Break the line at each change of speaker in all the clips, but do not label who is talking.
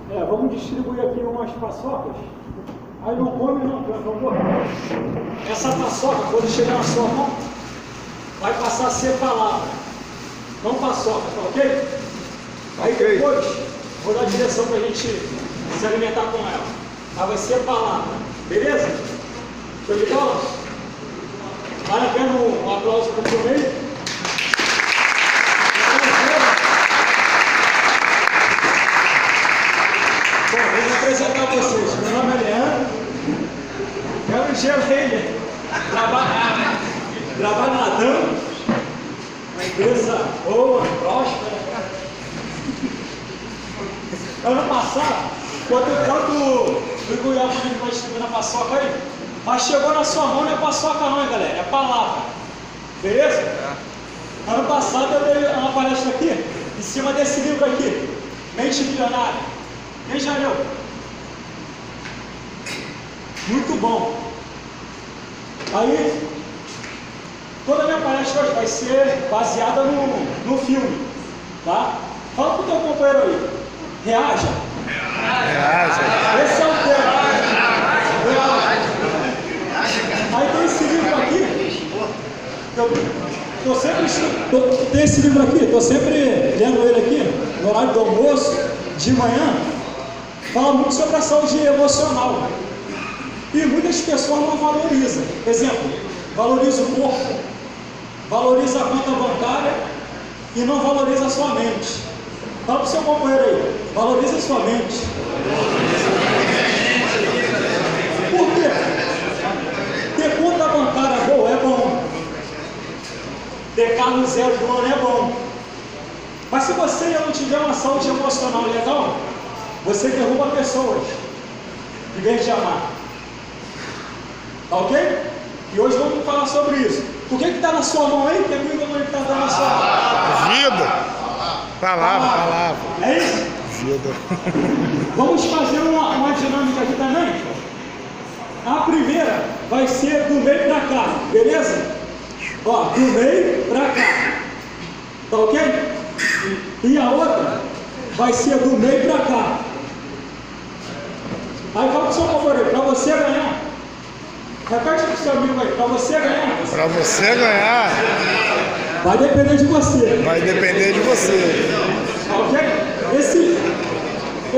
Vamos distribuir aqui umas paçocas. Aí não come não, por favor. Essa paçoca, quando chegar na sua mão, vai passar a ser palavra, não paçoca, tá ok? Aí depois, vou dar a direção para a gente se alimentar com ela. Aí vai ser palavra, beleza? Show de bola? Vale a pena um aplauso para o meio. Bom, vou apresentar vocês. Meu nome é Leandro. É um engenheiro. Trabalho na DAM, uma empresa boa, próspera. Ano passado, quando o Goiás vai distribuindo a paçoca aí, mas chegou na sua mão não é paçoca não, hein, galera, é palavra. Beleza? Ano passado eu dei uma palestra aqui, em cima desse livro aqui, Mente Milionária. Quem já leu? Muito bom. Aí, toda a minha palestra hoje vai ser baseada no filme, tá? Fala pro teu companheiro aí. Reaja.
Reaja.
Esse é o tema. Reaja. Aí tem esse livro aqui. Tem esse livro aqui, estou sempre lendo ele aqui, no horário do almoço, de manhã. Fala muito sobre a saúde emocional. E muitas pessoas não valorizam. Exemplo, valoriza o corpo, valoriza a conta bancária e não valoriza a sua mente. Fala para o seu companheiro aí, valoriza a sua mente. Por quê? Ter conta bancária boa é bom. Ter carro zero do ano é bom. Mas se você não tiver uma saúde emocional legal, você derruba pessoas, em vez de amar. Tá ok? E hoje vamos falar sobre isso. O que está na sua mão aí? Que amigo não está na sua mão?
Vida. Palavra.
É isso?
Vida.
Vamos fazer uma dinâmica aqui também. A primeira vai ser do meio para cá, beleza? Ó, do meio para cá. Tá ok? E a outra vai ser do meio para cá. Aí fala pro seu companheiro, para você ganhar. Repete pro seu amigo aí, para você ganhar.
Para você ganhar.
Vai depender de você.
Vai depender de você.
Ok?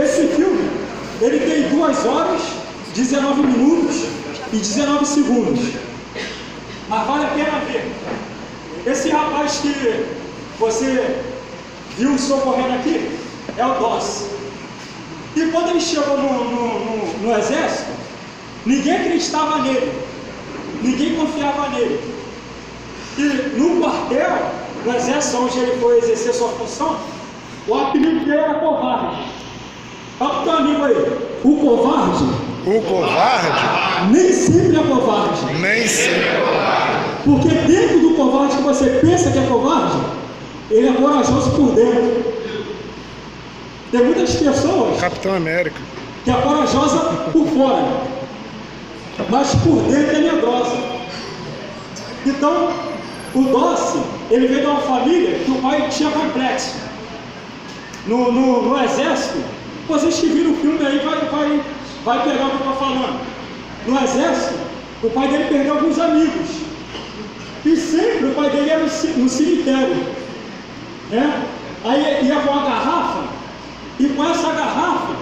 Esse filme, ele tem 2 horas, 19 minutos e 19 segundos. Mas vale a pena ver. Esse rapaz que você viu socorrendo aqui é o Dossi. E quando ele chegou no exército, ninguém acreditava nele, ninguém confiava nele. E no quartel, no exército onde ele foi exercer sua função, o apelido dele era Covarde. Olha o teu amigo aí, o covarde.
O covarde?
Nem sempre é covarde.
Nem sempre é covarde.
Porque dentro do covarde que você pensa que é covarde, ele é corajoso por dentro. Tem muitas pessoas
Capitão América
que é corajosa por fora, mas por dentro é medrosa. Então, o Dossi, ele veio de uma família que o pai tinha complexo. No exército, vocês que viram o filme aí vai pegar o que eu estou falando. No exército, o pai dele perdeu alguns amigos. E sempre o pai dele ia no cemitério. Né? Aí ia com uma garrafa, e com essa garrafa,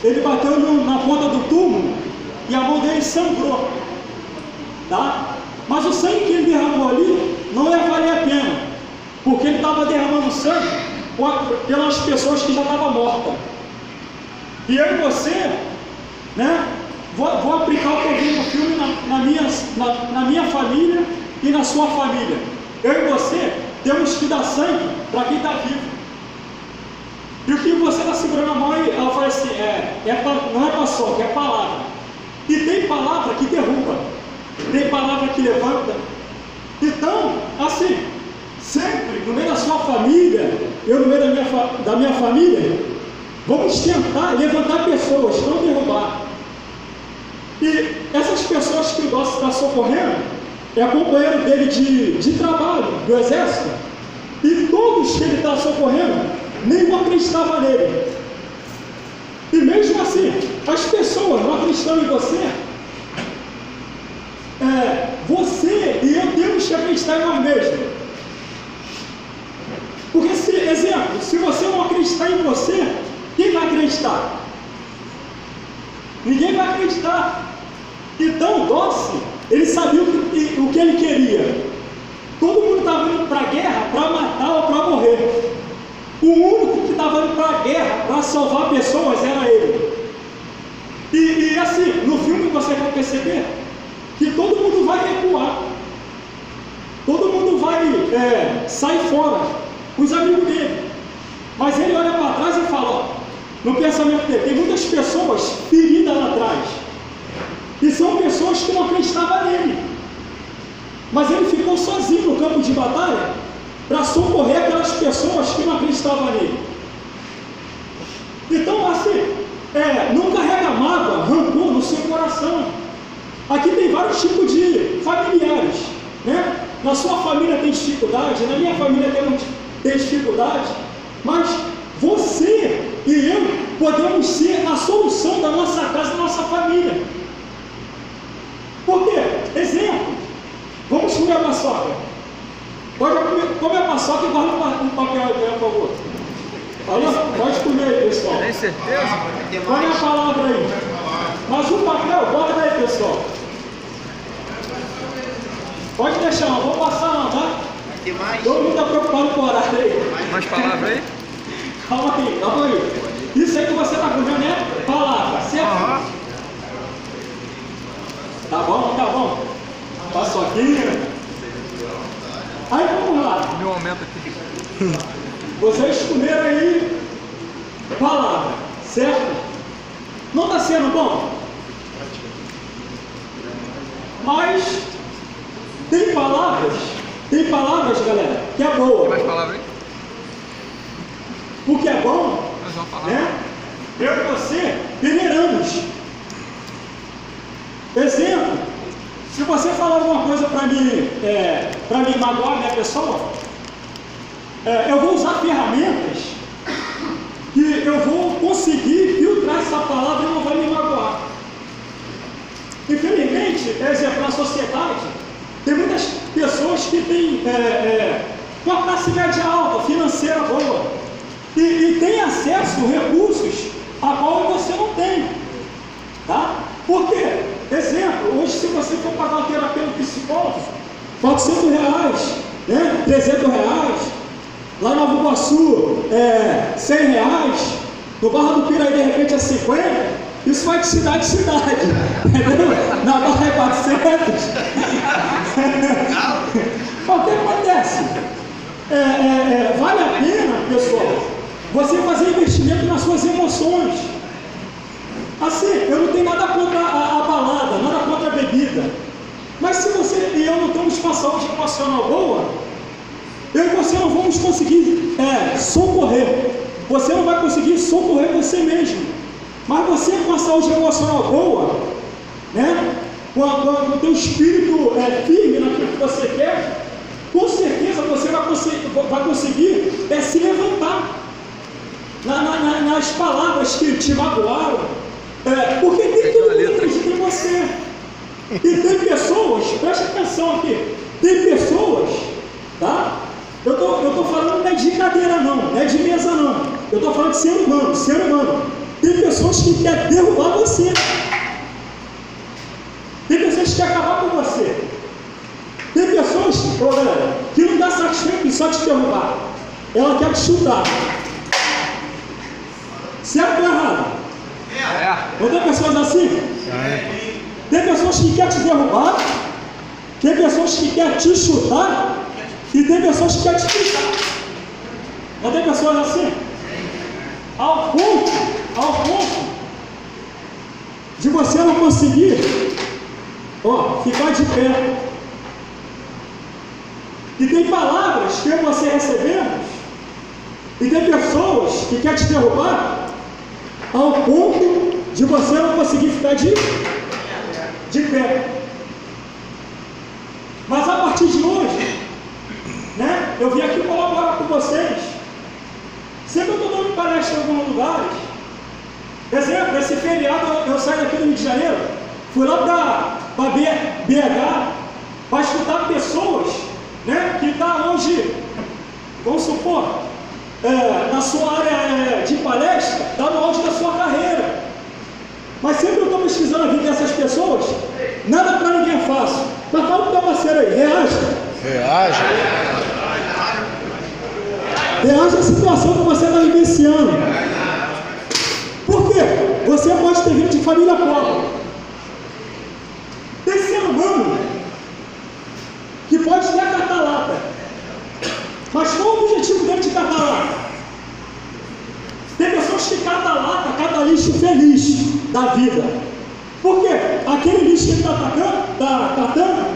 ele bateu na ponta do túmulo e a mão dele sangrou. Tá? Mas o sangue que ele derramou ali não ia valer a pena, porque ele estava derramando sangue pelas pessoas que já estavam mortas. E eu e você, né? Vou aplicar o que eu vi no filme na minha família e na sua família. Eu e você temos que dar sangue para quem está vivo. E o que você está segurando a mão, ela fala assim, não é paçoca, é palavra. E tem palavra que derruba, tem palavra que levanta. Então, assim, sempre no meio da sua família, eu no meio da minha família, vamos tentar levantar pessoas, não derrubar. E essas pessoas que o Dossi está socorrendo, é companheiro dele de trabalho, do exército, e todos que ele está socorrendo, nenhum acreditava nele. E as pessoas não acreditam em você, você e eu temos que acreditar em nós mesmos. Porque, exemplo, se você não acreditar em você, quem vai acreditar? Ninguém vai acreditar. Então, Dossi, ele sabia o que ele queria. Todo mundo estava indo para a guerra para matar ou para morrer. O único que estava indo para a guerra para salvar pessoas era ele. E assim, no filme você vai perceber que todo mundo vai recuar. Todo mundo vai sair fora, os amigos dele. Mas ele olha para trás e fala, ó, no pensamento dele, tem muitas pessoas feridas lá atrás. E são pessoas que não acreditavam nele. Mas ele ficou sozinho no campo de batalha para socorrer aquelas pessoas que não acreditavam nele. Então, assim, não carrega mágoa, rancor no seu coração. Aqui tem vários tipos de familiares, né? Na sua família tem dificuldade, na minha família tem dificuldade, mas você e eu podemos ser a solução da nossa casa, da nossa família. Por quê? Exemplo, vamos comer a paçoca. Pode comer a paçoca e guarda um papel aí, por favor. Pode comer aí, pessoal.
Tem certeza?
Põe a palavra aí. Mas o papel, guarda aí, pessoal. Pode deixar, não vou passar não, tá?
Tem mais?
Todo mundo está preocupado com o horário aí.
Mais palavra aí?
Calma aí. Isso aí que você está comendo é palavra, certo? Tá bom. Paçoquinha. Aí vamos lá.
Meu aumento aqui.
Vocês comeram aí palavra, certo? Não está sendo bom? Mas tem palavras, galera, que é boa.
Tem mais palavra aí?
O que é bom,
Mais uma palavra.
né? Eu e você veneramos. Exemplo, se você falar alguma coisa para me magoar minha pessoa, eu vou usar ferramentas que eu vou conseguir filtrar essa palavra e não vai me magoar. Infelizmente, exemplo, na sociedade, tem muitas pessoas que têm uma classe média alta, financeira boa, e tem acesso a recursos a qual você não tem. Tá? Por quê? Exemplo, hoje se você for pagar uma terapia no psicólogo, R$400, né? R$300, lá no Nova Iguaçu, R$100, no Barra do Piraí de repente é 50, isso vai de cidade em cidade, entendeu? Na Barra é 400. O que acontece? Vale a pena, pessoal, você fazer investimento nas suas emoções. Assim, eu não tenho nada contra a balada, nada contra a bebida, mas se você e eu não estamos com a saúde emocional boa, eu e você não vamos conseguir socorrer. Você não vai conseguir socorrer você mesmo. Mas você com a saúde emocional boa, né? Com o teu espírito firme naquilo que você quer, com certeza você vai conseguir se levantar nas palavras que te magoaram, porque tem todo mundo acredita em você. E tem pessoas, presta atenção aqui, tem pessoas, tá? Eu estou falando não é de cadeira não é de mesa não, eu estou falando de ser humano. Tem pessoas que querem derrubar você, tem pessoas que querem acabar com você, tem pessoas, galera, que não dá satisfeito em só te derrubar, ela quer te chutar. Certo ou errado? Não tem pessoas assim? Tem pessoas que querem te derrubar, tem pessoas que querem te chutar, e tem pessoas que querem te pisar. Não tem pessoas assim? Ao ponto de você não conseguir ficar de pé. E tem palavras que eu e você recebemos, e tem pessoas que querem te derrubar, ao ponto de você não conseguir ficar de pé. Mas a partir de hoje, né, eu vim aqui colaborar com vocês. Sempre eu estou dando palestra em alguns lugares. Exemplo, esse feriado eu saí daqui do Rio de Janeiro, fui lá para BH, para escutar pessoas, né, que estão hoje, vamos supor, na sua área de palestra, está no auge da sua carreira. Mas sempre eu estou pesquisando a vida dessas pessoas, nada para ninguém é fácil. Mas fala para o teu parceiro aí, reaja. Reaja a situação que você está vivenciando. Por quê? Você pode ter vindo de família pobre. Tem ser humano que pode até catar lata. Mas qual o objetivo dele de catar lata? Tem pessoas que catam lata, catam lixo feliz da vida. Por quê? Aquele lixo que ele está catando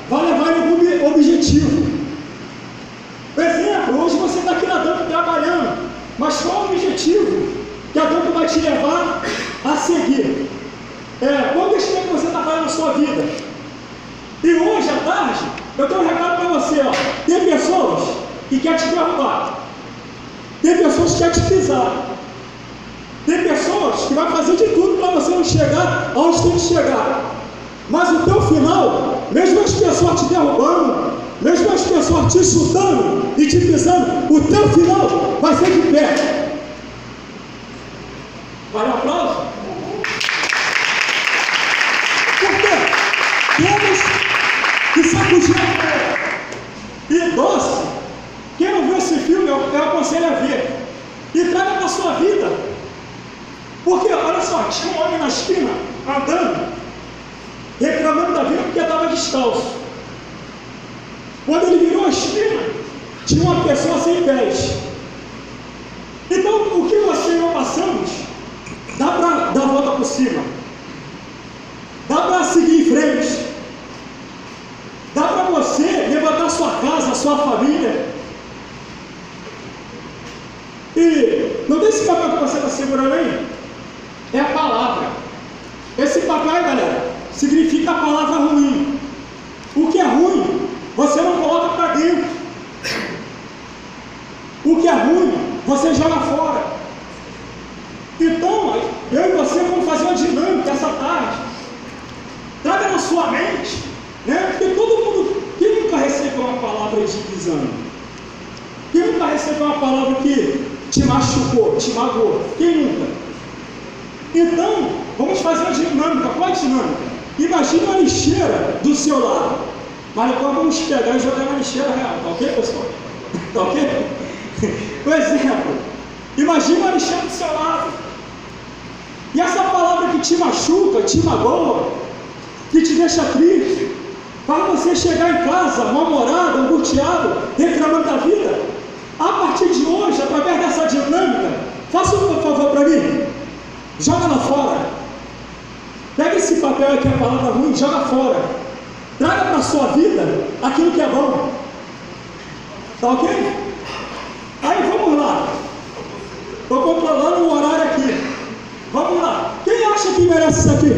vai levar ele a algum objetivo. Por exemplo, hoje você está aqui na Dampo trabalhando, mas qual o objetivo que a Dampo vai te levar a seguir? Qual o destino que você está fazendo na sua vida? E hoje à tarde, eu tenho um recado para você, ó. Tem pessoas que querem te derrubar, tem pessoas que querem te pisar, tem pessoas que vão fazer de tudo para você não chegar aonde tem que chegar. Mas o teu final, mesmo as pessoas te derrubando, mesmo as pessoas te chutando e te pisando, o teu final vai ser de pé. Vale um aplauso? Por quê? Temos que sacudir a pé. E doce, quem não viu esse filme, eu aconselho a ver. E traga para a sua vida. Porque, olha só, tinha um homem na esquina, andando, reclamando da vida porque estava descalço. Quando ele virou a esquina, tinha uma pessoa sem pés. Então, o que você e eu passamos, dá para dar a volta por cima. Dá para seguir em frente. Dá para você levantar a sua casa, a sua família. E não tem esse papel que você está segurando aí? É a palavra. Esse papel aí, galera, significa a palavra ruim. O que é ruim, você não coloca para dentro. O que é ruim, você joga fora. Então, eu e você vamos fazer uma dinâmica essa tarde. Traga na sua mente, né? Porque todo mundo, quem nunca recebeu uma palavra de desânimo? Quem nunca recebeu uma palavra que te machucou, te magoou? Quem nunca? Então, vamos fazer uma dinâmica. Qual é a dinâmica? Imagine uma lixeira do seu lado, mas agora vamos pegar e jogar na lixeira real, tá ok, pessoal? Tá ok? Por exemplo, imagine uma lixeira do seu lado, e essa palavra que te machuca, te magoa, que te deixa triste, para você chegar em casa mal-humorado, angustiado, reclamando da vida. A partir de hoje, através dessa dinâmica, faça um favor para mim. Joga lá fora. Pega esse papel aqui, a palavra ruim, joga fora. Traga para a sua vida aquilo que é bom. Tá ok? Aí vamos lá. Estou controlando o horário aqui. Vamos lá. Quem acha que merece isso aqui?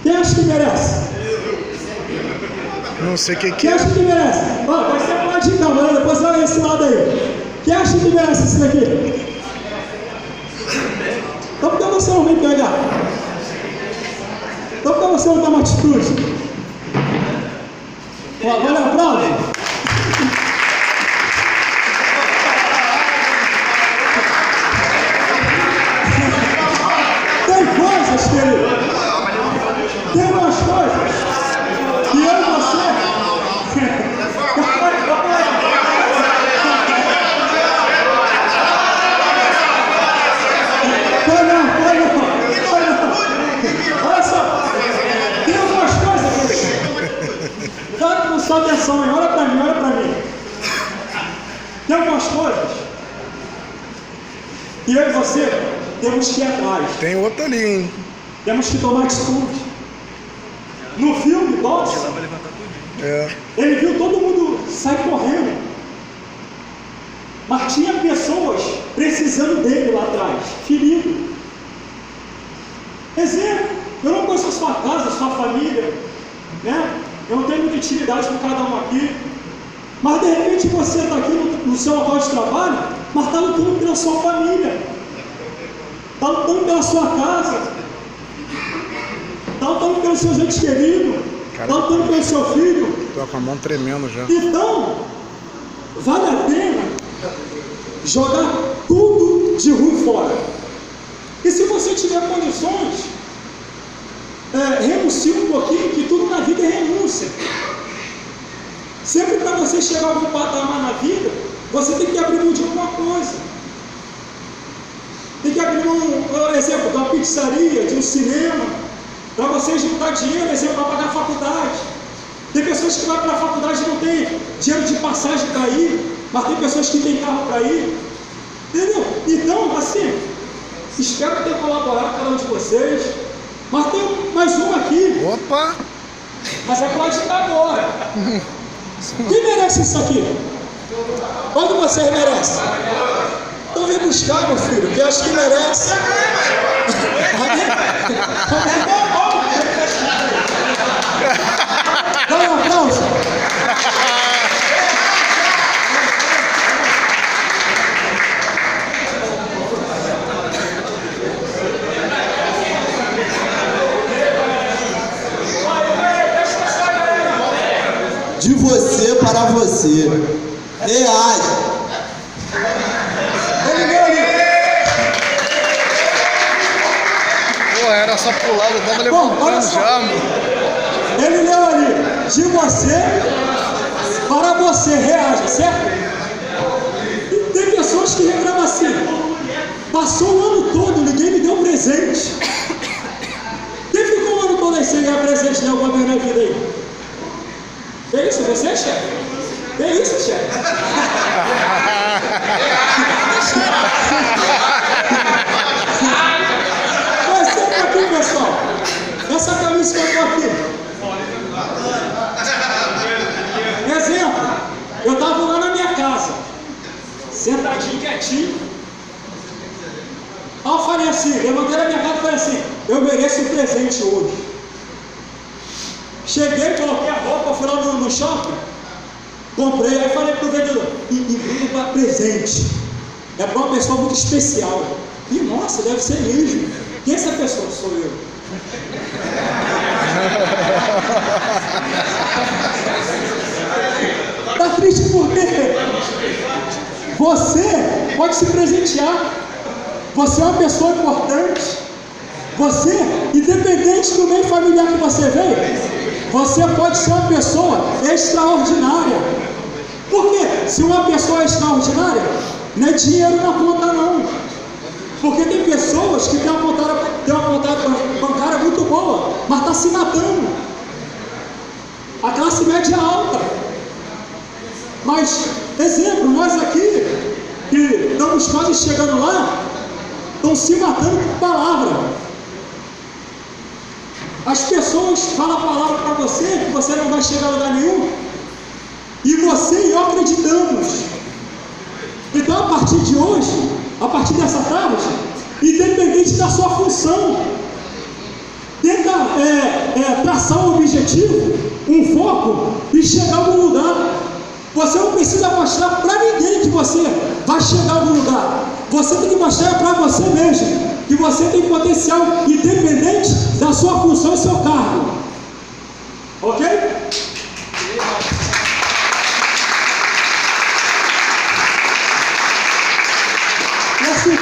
Quem acha que merece?
Não sei o que
Quem acha que merece? Ó, vai ser uma dica, galera. Depois olha esse lado aí. Quem acha que merece isso daqui? Então por que você não vem pegar? Então por que você não toma atitude? Ó, vale um aplauso? Tem coisas, querido. Tem umas coisas que eu e você. Olha só, tem algumas coisas, cara, que não só atenção, hein? Olha pra mim, olha pra mim. Tem algumas coisas que eu e você temos que ir atrás.
Tem outro ali, hein?
Temos que tomar atitude. No filme, nossa, ele viu todo mundo sair correndo, mas tinha pessoas precisando dele lá atrás, ferido. Exemplo, eu não conheço a sua casa, a sua família, né? Eu não tenho muita intimidade com cada um aqui, mas de repente você está aqui no seu local de trabalho, mas está lutando pela sua família, está lutando pela sua casa, está lutando pelo seu ente querido, está lutando pelo seu filho.
Tô com a mão tremendo já.
Então, vale a pena jogar tudo de ruim fora. E se você tiver condições, renuncie um pouquinho, que tudo na vida é renúncia. Sempre para você chegar a algum patamar na vida, você tem que abrir mão de alguma coisa. Tem que abrir mão, por exemplo, de uma pizzaria, de um cinema, para você juntar dinheiro, por exemplo, para pagar a faculdade. Tem pessoas que vão para a faculdade e não tem dinheiro de passagem para ir, mas tem pessoas que têm carro para ir. Entendeu? Então, assim, espero ter colaborado com cada um de vocês. Mas tem mais um aqui.
Opa!
Mas é para ajudar agora. Quem merece isso aqui? Quando vocês merecem? Então vem buscar, meu filho, que eu acho que merece. Dá um aplauso.
De você para você. Reage.
Pô, era só pular, eu tava
olha
levantando
só.
já, mano.
Ele leu ali, de você para você, reaja, certo? E tem pessoas que reclamam assim, passou o ano todo, ninguém me deu presente. Quem ficou o ano todo aí sem ganhar presente de alguma vez na vida aí? É isso, você, chefe? É isso, chefe? Vai ser aqui, pessoal. Essa camisa que eu estou aqui. Exemplo, eu estava lá na minha casa, sentadinho, quietinho. Aí eu falei assim, levantei na minha casa e falei assim, eu mereço um presente hoje. Cheguei, coloquei a roupa, fui lá no shopping, comprei, aí falei pro vendedor, embrulho para presente, é para uma pessoa muito especial. E nossa, deve ser mesmo. Quem é essa pessoa? Sou eu. Tá triste porque você pode se presentear, você é uma pessoa importante, você, independente do meio familiar que você veio, você pode ser uma pessoa extraordinária. Por quê? Se uma pessoa é extraordinária, não é dinheiro na conta não. Porque tem pessoas que têm uma conta bancária muito boa, mas está se matando. A classe média alta. Mas, exemplo, nós aqui, que estamos quase chegando lá, estão se matando por palavra. As pessoas falam a palavra para você, que você não vai chegar a lugar nenhum, e você e eu acreditamos. Então, a partir de hoje, a partir dessa tarde, independente da sua função, tenta traçar um objetivo, um foco, e chegar a algum lugar. Você não precisa mostrar para ninguém que você vai chegar a algum lugar. Você tem que mostrar para você mesmo que você tem potencial independente da sua função e seu cargo. Ok? E assim,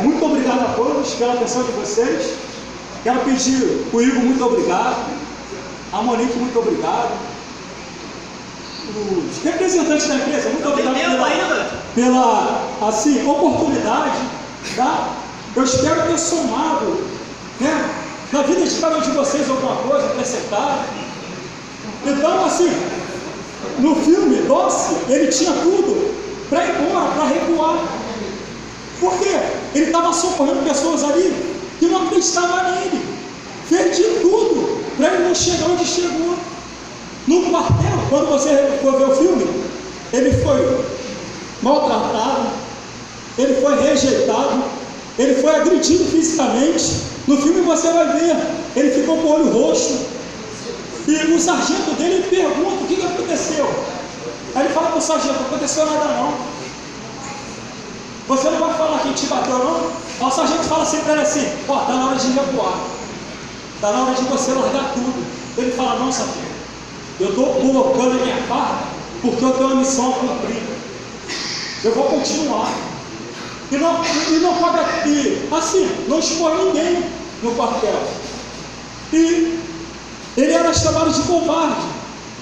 muito obrigado a todos pela atenção de vocês. Quero pedir o Igor, muito obrigado. A Monique, muito obrigado. Os representantes da empresa, muito obrigado pela assim, oportunidade, tá? Eu espero ter somado, né, na vida de cada um de vocês alguma coisa, acrescentado. Então, assim, no filme Doce, ele tinha tudo para ir embora, para recuar. Por quê? Ele estava socorrendo pessoas ali que não acreditavam nele. Fez de tudo para ele não chegar onde chegou. No quartel, quando você for ver o filme, ele foi maltratado, ele foi rejeitado, ele foi agredido fisicamente. No filme você vai ver, ele ficou com o olho roxo. E o sargento dele pergunta o que aconteceu. Aí ele fala para o sargento, não aconteceu nada não. Você não vai falar quem te bateu não? Aí o sargento fala assim para ele assim: ó, tá na hora de revoar, tá na hora de você largar tudo. Ele fala: não, sargento, eu estou colocando a minha farda porque eu tenho uma missão a cumprir. Eu vou continuar. E não pode, e assim, não expor ninguém no quartel. E ele era chamado de covarde.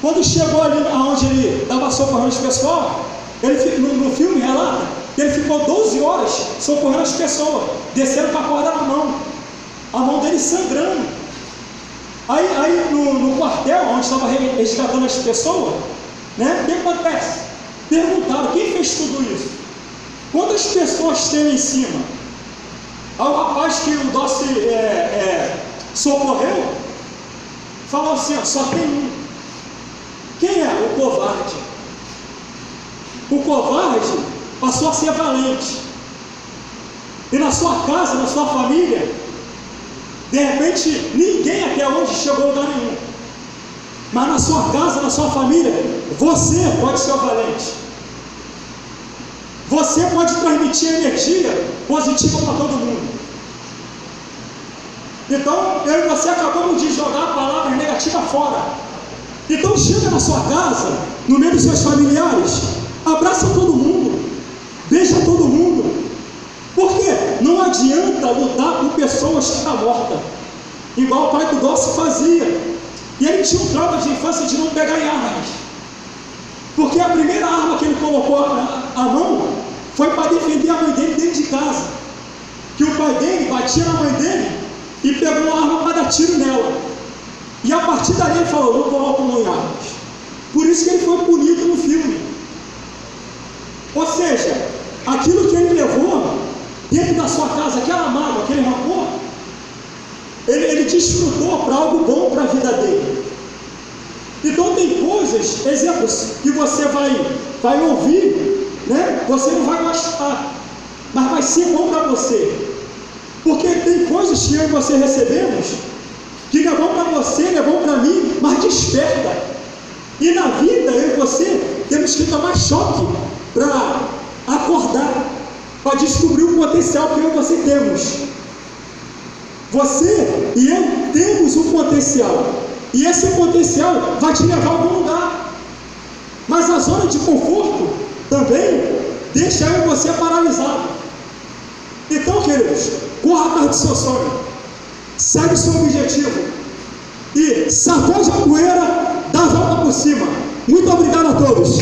Quando chegou ali onde ele dava socorrendo as pessoas, no filme relata que ele ficou 12 horas socorrendo as pessoas, descendo com a corda na mão, a mão dele sangrando. Aí no quartel, onde estava resgatando as pessoas, né, o que acontece? Perguntaram: quem fez tudo isso? Quantas pessoas tem em cima? Aí o rapaz que o Dossi socorreu falou assim: ó, só tem um. Quem é? O covarde. O covarde passou a ser valente. E na sua casa, na sua família, de repente ninguém até hoje chegou a lugar nenhum. Mas na sua casa, na sua família, você pode ser o valente. Você pode transmitir energia positiva para todo mundo. Então, eu e você acabamos de jogar a palavra negativa fora. Então, chega na sua casa, no meio dos seus familiares, abraça todo mundo, beija todo mundo. Por quê? Não adianta lutar com pessoas que estão mortas, igual o pai do Dossi fazia. E ele tinha um trauma de infância de não pegar em armas, porque a primeira arma que ele colocou a mão foi para defender a mãe dele dentro de casa, que o pai dele batia na mãe dele e pegou a arma para dar tiro nela, e a partir daí ele falou: não coloco mão em armas. Por isso que ele foi punido no filme. Ou seja, aquilo que ele levou dentro da sua casa, aquela mágoa, aquele rancor, ele desfrutou para algo bom para a vida dele. Então tem coisas, exemplos, que você vai ouvir, né? Você não vai gostar, mas vai ser bom para você. Porque tem coisas que eu e você recebemos que não é bom para você, não é bom para mim, mas desperta. E na vida, eu e você temos que tomar choque para acordar, para descobrir o potencial que eu e você temos. Você e eu temos um potencial, e esse potencial vai te levar a algum lugar. Mas a zona de conforto também deixa eu e você paralisado. Então, queridos, corra atrás do seu sonho, segue o seu objetivo e sacode a poeira, dá a volta por cima. Muito obrigado a todos.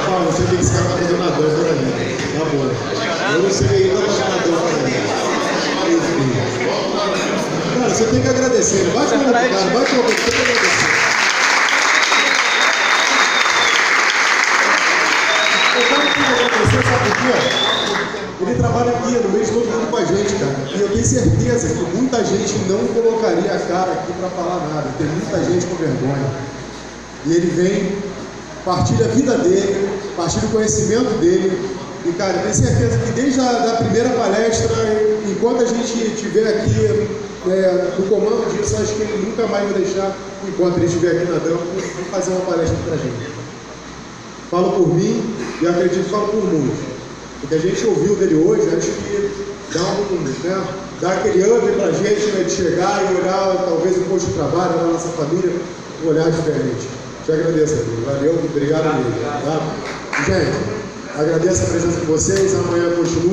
Paulo, você tem que ser coordenador para mim. Tá bom. Eu não sei ainda coordenador para mim. Cara, você tem que agradecer. Bate no cara, bate no outro, tem que agradecer. Eu quero agradecer, sabe por quê? Ele trabalha aqui no meio de todo mundo com a gente, cara. E eu tenho certeza que muita gente não colocaria a cara aqui para falar nada. Tem muita gente com vergonha. E ele vem, partilha a vida dele, partilha o conhecimento dele. E, cara, eu tenho certeza que desde a primeira palestra, enquanto a gente estiver aqui no comando disso, acho que ele nunca mais vai deixar, enquanto ele estiver aqui nadando, de fazer uma palestra pra gente. Falo por mim e acredito que falo por muitos. O que a gente ouviu dele hoje, acho que dá aquele up pra gente, né, de chegar e olhar talvez um posto de trabalho da nossa família, um olhar diferente. Te agradeço, amigo. Valeu, obrigado, amigo. Tá? Gente, agradeço a presença de vocês, amanhã continua.